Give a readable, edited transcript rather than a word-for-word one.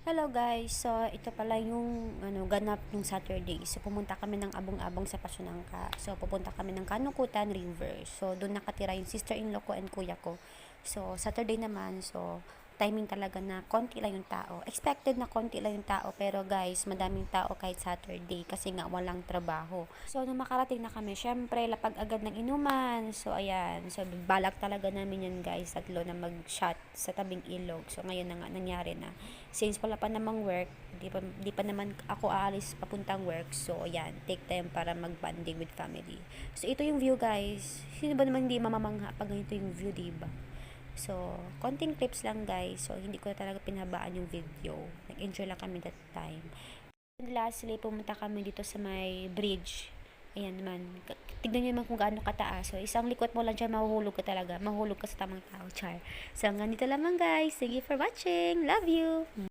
Hello guys, so ito pala yung ganap ng Saturday. So pumunta kami ng Abong-Abong sa Pasunangka. So pupunta kami ng Kanukutan River. So doon nakatira yung sister-in-law ko and kuya ko. So Saturday naman, so timing talaga na konti lang yung tao. Expected na konti lang yung tao, pero guys, madaming tao kahit Saturday kasi nga walang trabaho. So nung makarating na kami, syempre lapag agad ng inuman. So ayan, so balak talaga namin yan guys, tatlo na mag-shot sa tabing ilog. So ngayon na nga nangyari na. Since wala pa namang work, di pa naman ako aalis papuntang work. So ayan, take time para mag-bonding with family. So ito yung view guys. Sino ba naman hindi mamamangha pag ganito yung view, diba? So, konting clips lang guys. So, hindi ko na talaga pinabaan yung video. Nag-enjoy lang kami that time. And lastly, pumunta kami dito sa may bridge. Ayan naman. Tignan nyo naman kung gaano kataas. So, isang likot mo lang dyan, mahuhulog ka talaga. Mahulog ka sa tamang tao, char. So, hanggang dito lamang guys. Thank you for watching. Love you!